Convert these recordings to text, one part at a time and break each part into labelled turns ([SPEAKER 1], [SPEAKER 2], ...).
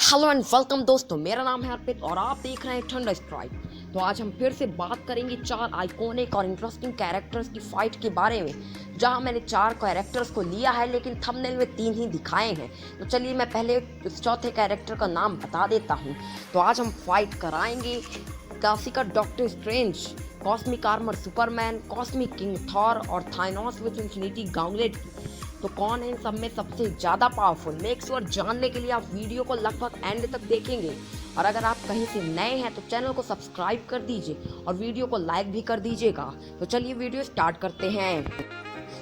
[SPEAKER 1] Hello and welcome दोस्तों, मेरा नाम है अर्पित और आप देख रहे हैं थंडर स्ट्राइक। तो आज हम फिर से बात करेंगे 4 आइकॉनिक और इंटरेस्टिंग कैरेक्टर्स की फाइट के बारे में। जहां मैंने 4 कैरेक्टर्स को लिया है लेकिन थंबनेल में 3 ही दिखाए हैं। तो चलिए मैं पहले इस चौथे कैरेक्टर का नाम बता देता हूं। तो आज हम फाइट कराएंगे classical Doctor Strange, cosmic armour Superman, cosmic king Thor और थाइनोस विद इन्फिनिटी गॉन्टलेट। तो कौन है इन सब में सबसे ज़्यादा पावरफुल, मेक श्योर जानने के लिए आप वीडियो को लगभग एंड तक देखेंगे। और अगर आप कहीं से नए हैं तो चैनल को सब्सक्राइब कर दीजिए और वीडियो को लाइक भी कर दीजिएगा। तो चलिए वीडियो स्टार्ट करते हैं।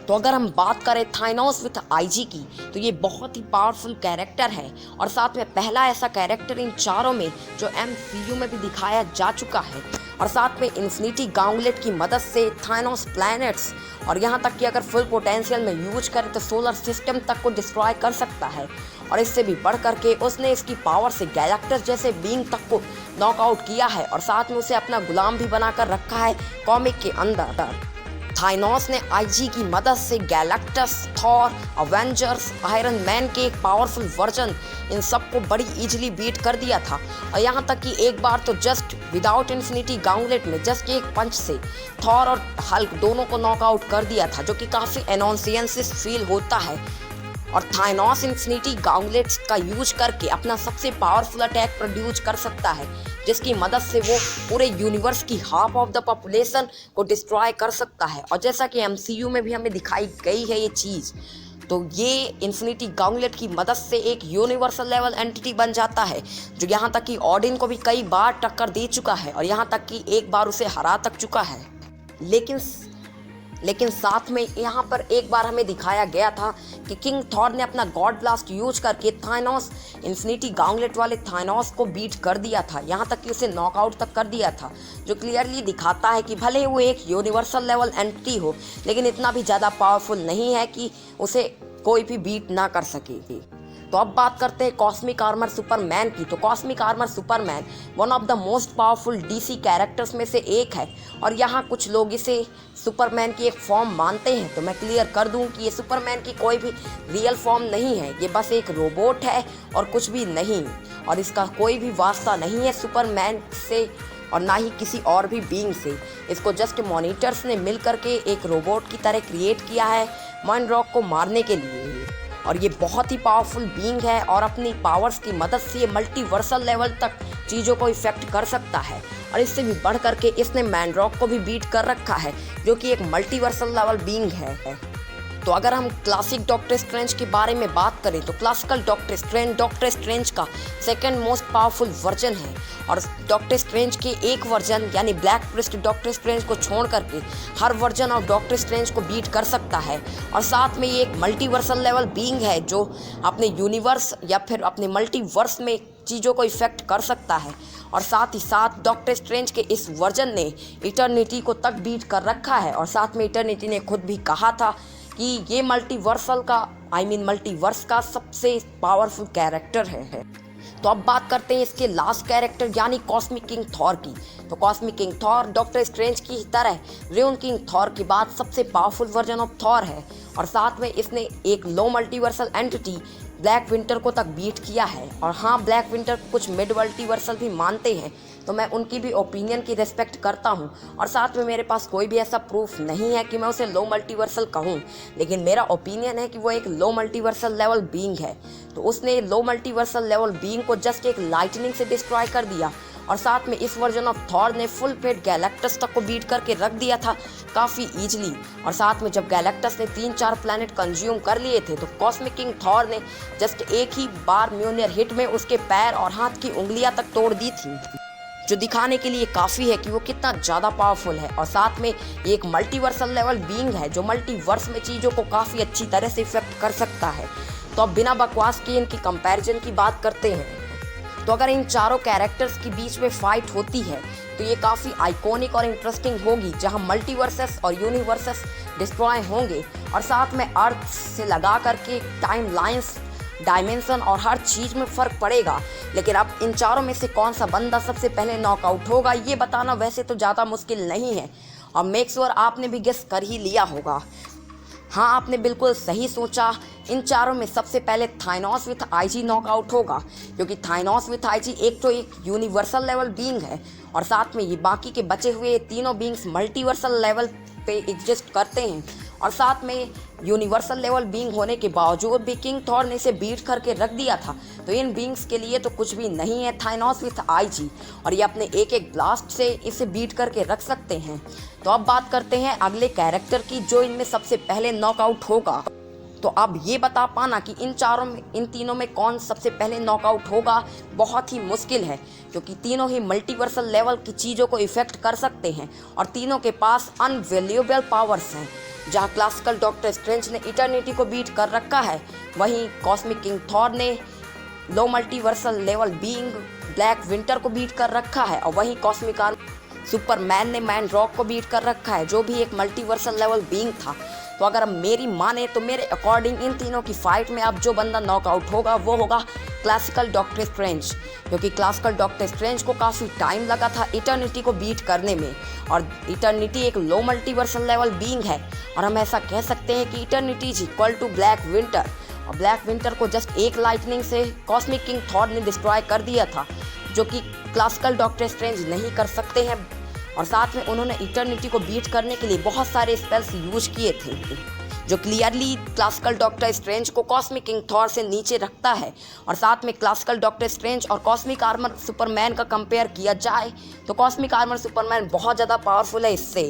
[SPEAKER 1] तो अगर हम बात करें थाइनोस विथ आईजी की, तो ये बहुत ही पावरफुल कैरेक्टर है और साथ में पहला ऐसा कैरेक्टर इन चारों में जो एमसीयू में भी दिखाया जा चुका है। और साथ में इन्फिनिटी गॉन्टलेट की मदद से थाइनोस प्लैनेट्स और यहाँ तक कि अगर फुल पोटेंशियल में यूज करे तो सोलर सिस्टम तक को डिस्ट्रॉय कर सकता है। और इससे भी बढ़ करके उसने इसकी पावर से गैलेक्टस जैसे बीइंग तक को नॉकआउट किया है और साथ में उसे अपना गुलाम भी बनाकर रखा है कॉमिक के अंदर। थाइनोस ने आईजी की मदद से Galactus, Thor, Avengers, iron man के एक पावरफुल वर्जन इन सबको बड़ी इजीली बीट कर दिया था। और यहाँ तक कि एक बार तो जस्ट विदाउट इन्फिनिटी गॉन्टलेट में जस्ट एक पंच से थॉर और हल्क दोनों को नॉकआउट कर दिया था, जो कि काफ़ी एनॉन्सियंसिस फील होता है। और थाइनोस इन्फिनिटी गॉन्टलेट्स का यूज करके अपना सबसे पावरफुल अटैक प्रोड्यूस कर सकता है, जिसकी मदद से वो पूरे यूनिवर्स की हाफ ऑफ द पॉपुलेशन को डिस्ट्रॉय कर सकता है। और जैसा कि एमसीयू में भी हमें दिखाई गई है ये चीज़, तो ये इन्फिनिटी गॉन्टलेट की मदद से एक यूनिवर्सल लेवल एंटिटी बन जाता है, जो यहाँ तक कि ऑडिन को भी कई बार टक्कर दे चुका है और यहाँ तक कि एक बार उसे हरा तक चुका है। लेकिन साथ में यहाँ पर एक बार हमें दिखाया गया था कि किंग थॉर ने अपना गॉड ब्लास्ट यूज करके थाइनोस इन्फिनिटी गॉन्टलेट वाले थाइनोस को बीट कर दिया था, यहाँ तक कि उसे नॉकआउट तक कर दिया था, जो क्लियरली दिखाता है कि भले वो एक यूनिवर्सल लेवल एंटिटी हो लेकिन इतना भी ज़्यादा पावरफुल नहीं है कि उसे कोई भी बीट ना कर सके। तो अब बात करते हैं कॉस्मिक आर्मर सुपरमैन की। तो cosmic armour Superman one of the most powerful DC characters में से एक है और यहाँ कुछ लोग इसे सुपरमैन की एक फॉर्म मानते हैं। तो मैं क्लियर कर दूं कि ये सुपरमैन की कोई भी रियल फॉर्म नहीं है, ये बस एक रोबोट है और कुछ भी नहीं। और इसका कोई भी वास्ता नहीं है सुपरमैन से और ना ही किसी और भी बीइंग से। इसको जस्ट मॉनिटर्स ने मिल करके एक रोबोट की तरह क्रिएट किया है मॉनरॉक को मारने के लिए। और ये बहुत ही पावरफुल बीइंग है और अपनी पावर्स की मदद से ये मल्टीवर्सल लेवल तक चीज़ों को इफेक्ट कर सकता है। और इससे भी बढ़ करके इसने मैनरॉक को भी बीट कर रखा है, जो कि एक मल्टीवर्सल लेवल बीइंग है। तो अगर हम क्लासिक डॉक्टर स्ट्रेंज के बारे में बात करें तो क्लासिकल डॉक्टर स्ट्रेंज का सेकंड मोस्ट पावरफुल वर्जन है। और डॉक्टर स्ट्रेंज के एक वर्जन यानी ब्लैक प्रिस्ट डॉक्टर स्ट्रेंज को छोड़ करके हर वर्जन ऑफ डॉक्टर स्ट्रेंज को बीट कर सकता है। और साथ में ये एक मल्टीवर्सल लेवल बीइंग है जो अपने यूनिवर्स या फिर अपने मल्टीवर्स में चीज़ों को इफेक्ट कर सकता है। और साथ ही साथ डॉक्टर स्ट्रेंज के इस वर्जन ने इटर्निटी को तक बीट कर रखा है। और साथ में इटर्निटी ने खुद भी कहा था कि ये मल्टीवर्स का सबसे पावरफुल कैरेक्टर है। तो अब बात करते हैं इसके लास्ट कैरेक्टर यानी कॉस्मिक किंग थॉर की। तो cosmic king Thor doctor strange की तरह रेन किंग थॉर के बाद सबसे पावरफुल वर्जन ऑफ थॉर है। और साथ में इसने एक लो मल्टीवर्सल एंटिटी ब्लैक विंटर को तक बीट किया है। और हाँ, ब्लैक विंटर कुछ मिड मल्टीवर्सल भी मानते हैं, तो मैं उनकी भी ओपिनियन की रिस्पेक्ट करता हूं। और साथ में मेरे पास कोई भी ऐसा प्रूफ नहीं है कि मैं उसे लो मल्टीवर्सल कहूं, लेकिन मेरा ओपिनियन है कि वो एक लो मल्टीवर्सल लेवल बीइंग है। तो उसने लो मल्टीवर्सल लेवल बीइंग को जस्ट एक लाइटनिंग से डिस्ट्रॉय कर दिया। और साथ में इस वर्जन ऑफ थॉर ने फुल फेट गैलेक्टस तक को बीट करके रख दिया था काफ़ी ईजिली। और साथ में जब गैलेक्टस ने 3-4 प्लैनेट कंज्यूम कर लिए थे तो कॉस्मिक किंग थॉर ने जस्ट एक ही बार म्योनियर हिट में उसके पैर और हाथ की उंगलियां तक तोड़ दी थी, जो दिखाने के लिए काफ़ी है कि वो कितना ज़्यादा पावरफुल है। और साथ में ये एक मल्टीवर्सल लेवल बीइंग है जो मल्टीवर्स में चीज़ों को काफ़ी अच्छी तरह से इफेक्ट कर सकता है। तो अब बिना बकवास के इनकी कंपैरिजन की बात करते हैं। तो अगर इन चारों कैरेक्टर्स के बीच में फाइट होती है तो ये काफ़ी आइकॉनिक और इंटरेस्टिंग होगी, जहां मल्टीवर्सेस और यूनिवर्सेस डिस्ट्रॉय होंगे और साथ में अर्थ से लगा करके टाइम लाइन्स, डायमेंशन और हर चीज़ में फ़र्क पड़ेगा। लेकिन अब इन चारों में से कौन सा बंदा सबसे पहले नॉकआउट होगा ये बताना वैसे तो ज़्यादा मुश्किल नहीं है और मेक श्योर आपने भी गेस कर ही लिया होगा। हाँ, आपने बिल्कुल सही सोचा इन चारों में सबसे पहले थाइनोस विथ आईजी नॉकआउट होगा, क्योंकि थाइनोस विथ आईजी एक यूनिवर्सल लेवल बीइंग है और साथ में ये बाकी के बचे हुए तीनों बीइंग्स मल्टीवर्सल लेवल पे एग्जिस्ट करते हैं और साथ में यूनिवर्सल लेवल बीइंग होने के बावजूद भी किंग थॉर ने इसे बीट करके रख दिया था। तो इन बीइंग्स के लिए तो कुछ भी नहीं है थाइनोस विथ आईजी, और ये अपने एक एक ब्लास्ट से इसे बीट करके रख सकते हैं। तो अब बात करते हैं अगले कैरेक्टर की जो इनमें सबसे पहले नॉकआउट होगा। तो अब ये बता पाना कि इन तीनों में कौन सबसे पहले नॉकआउट होगा बहुत ही मुश्किल है, क्योंकि तीनों ही मल्टीवर्सल लेवल की चीज़ों को इफेक्ट कर सकते हैं और तीनों के पास अनवैल्यूएबल पावर्स हैं। जहाँ क्लासिकल डॉक्टर स्ट्रेंज ने इटर्निटी को बीट कर रखा है, वहीं कॉस्मिक किंग थॉर ने low multiversal level being Black Winter को बीट कर रखा है और वहीं कॉस्मिक सुपरमैन ने मैन रॉक को बीट कर रखा है, जो भी एक मल्टीवर्सल लेवल बीइंग था। तो अगर मेरी माने तो मेरे अकॉर्डिंग इन तीनों की फाइट में अब जो बंदा नॉकआउट होगा वो होगा क्लासिकल डॉक्टर स्ट्रेंज, क्योंकि क्लासिकल डॉक्टर स्ट्रेंज को काफ़ी टाइम लगा था इटर्निटी को बीट करने में और इटर्निटी एक लो मल्टीवर्सल लेवल बीइंग है और हम ऐसा कह सकते हैं कि eternity is equal to Black Winter. और ब्लैक विंटर को जस्ट एक लाइटनिंग से कॉस्मिक किंग थॉर ने डिस्ट्रॉय कर दिया था, जो कि क्लासिकल डॉक्टर स्ट्रेंज नहीं कर सकते हैं। और साथ में उन्होंने इटर्निटी को बीट करने के लिए बहुत सारे स्पेल्स यूज किए थे, जो क्लियरली क्लासिकल डॉक्टर स्ट्रेंज को कॉस्मिक किंग थॉर से नीचे रखता है। और साथ में क्लासिकल डॉक्टर स्ट्रेंज और कॉस्मिक आर्मर सुपरमैन का कंपेयर किया जाए तो कॉस्मिक आर्मर सुपरमैन बहुत ज़्यादा पावरफुल है इससे,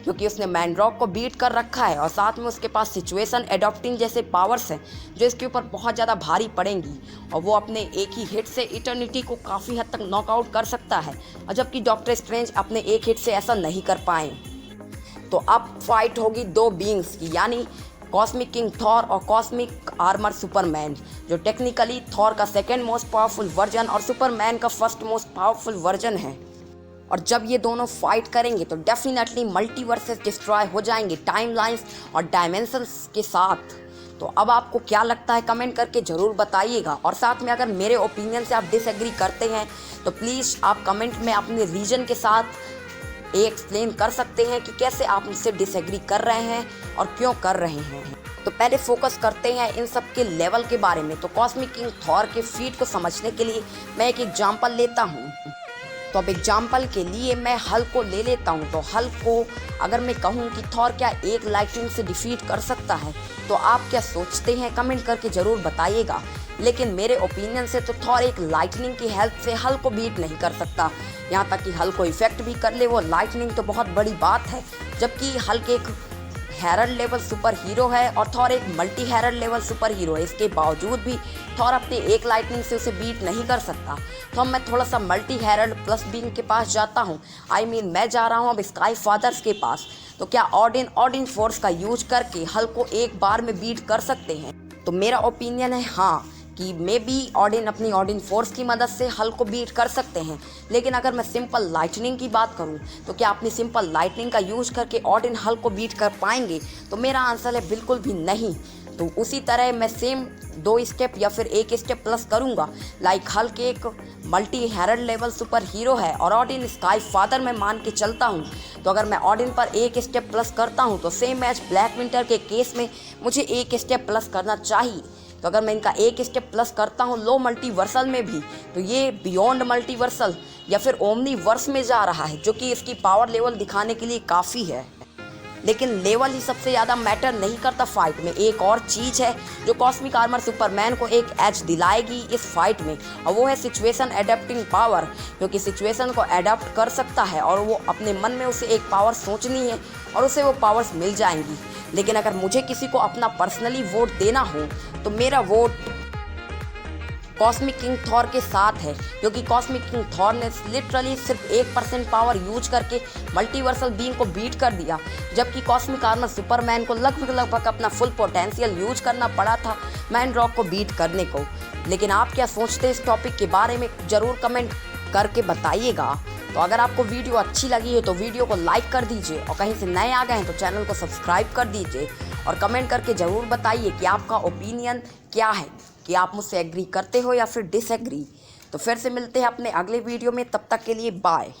[SPEAKER 1] क्योंकि उसने मैन रॉक को बीट कर रखा है और साथ में उसके पास सिचुएशन एडॉप्टिंग जैसे पावर्स हैं जो इसके ऊपर बहुत ज़्यादा भारी पड़ेंगी और वो अपने एक ही हिट से इटर्निटी को काफ़ी हद तक नॉकआउट कर सकता है, और जबकि डॉक्टर स्ट्रेंज अपने एक हिट से ऐसा नहीं कर पाए। तो अब फाइट होगी दो बीइंग्स की, यानी कॉस्मिक किंग थॉर और कॉस्मिक आर्मर सुपरमैन, जो टेक्निकली थॉर का सेकेंड मोस्ट पावरफुल वर्जन और सुपरमैन का फर्स्ट मोस्ट पावरफुल वर्जन है। और जब ये दोनों फाइट करेंगे तो डेफिनेटली मल्टीवर्सेस डिस्ट्रॉय हो जाएंगे टाइमलाइंस और डायमेंशंस के साथ। तो अब आपको क्या लगता है कमेंट करके ज़रूर बताइएगा, और साथ में अगर मेरे ओपिनियन से आप डिसएग्री करते हैं तो प्लीज़ आप कमेंट में अपने रीजन के साथ ये एक्सप्लेन कर सकते हैं कि कैसे आप मुझसे डिसएग्री कर रहे हैं और क्यों कर रहे हैं। तो पहले फोकस करते हैं इन सब के लेवल के बारे में। तो कॉस्मिक किंग थॉर के फीट को समझने के लिए मैं एक एग्जांपल लेता हूँ। तो अब एग्जाम्पल के लिए मैं हल्क को ले लेता हूँ। तो हल्क को अगर मैं कहूँ कि थॉर क्या एक लाइटनिंग से डिफीट कर सकता है, तो आप क्या सोचते हैं कमेंट करके ज़रूर बताइएगा। लेकिन मेरे ओपिनियन से तो थॉर एक लाइटनिंग की हेल्प से हल्क को बीट नहीं कर सकता। यहाँ तक कि हल्क को इफेक्ट भी कर ले वो लाइटनिंग तो बहुत बड़ी बात है, जबकि हल्क एक हैरल्ड लेवल सुपर हीरो है और थॉर एक multi herald level super hero है। इसके बावजूद भी थॉर अपने एक लाइटनिंग से उसे बीट नहीं कर सकता। तो अब मैं थोड़ा सा मल्टी हैरल्ड प्लस बीइंग के पास जाता हूँ, मैं जा रहा हूँ अब स्काई फादर्स के पास। तो क्या ऑडिन फोर्स का यूज करके हल्क को एक बार में बीट कर सकते हैं? तो मेरा ओपिनियन है हाँ, कि मे बी ऑडिन फोर्स की मदद से हल्क को बीट कर सकते हैं। लेकिन अगर मैं सिंपल लाइटनिंग की बात करूं तो क्या अपनी सिंपल लाइटनिंग का यूज करके ऑडिन हल्क को बीट कर पाएंगे? तो मेरा आंसर है बिल्कुल भी नहीं। तो उसी तरह मैं सेम 2 स्टेप या फिर 1 स्टेप प्लस करूंगा। लाइक हल्क एक multi herald level super hero है और ऑडिन स्काई फादर मैं मान के चलता हूं। तो अगर मैं ऑडिन पर 1 स्टेप प्लस करता हूं तो सेम मैच ब्लैक विंटर के केस में मुझे 1 स्टेप प्लस करना चाहिए। तो अगर मैं इनका 1 स्टेप प्लस करता हूँ लो मल्टीवर्सल में भी, तो ये बियॉन्ड मल्टीवर्सल या फिर ओमनीवर्स में जा रहा है, जो कि इसकी पावर लेवल दिखाने के लिए काफ़ी है। लेकिन लेवल ही सबसे ज़्यादा मैटर नहीं करता फाइट में। एक और चीज़ है जो कॉस्मिक आर्मर सुपरमैन को एक एज दिलाएगी इस फाइट में, और वो है सिचुएशन एडेप्टिंग पावर, क्योंकि सिचुएशन को एडाप्ट कर सकता है और वो अपने मन में उसे एक पावर सोचनी है और उसे वो पावर्स मिल जाएंगी। लेकिन अगर मुझे किसी को अपना पर्सनली वोट देना हो तो मेरा वोट कॉस्मिक किंग थॉर के साथ है, क्योंकि कॉस्मिक किंग थॉर ने लिटरली सिर्फ 1% पावर यूज करके मल्टीवर्सल बीइंग को बीट कर दिया, जबकि कॉस्मिक आर्मर सुपरमैन को लगभग अपना फुल पोटेंशियल यूज करना पड़ा था मैन रॉक को बीट करने को। लेकिन आप क्या सोचते हैं इस टॉपिक के बारे में ज़रूर कमेंट करके बताइएगा। तो अगर आपको वीडियो अच्छी लगी है तो वीडियो को लाइक कर दीजिए, और कहीं से नए आ गए हैं तो चैनल को सब्सक्राइब कर दीजिए, और कमेंट करके ज़रूर बताइए कि आपका ओपिनियन क्या है, कि आप मुझसे एग्री करते हो या फिर डिसएग्री। तो फिर से मिलते हैं अपने अगले वीडियो में, तब तक के लिए बाय।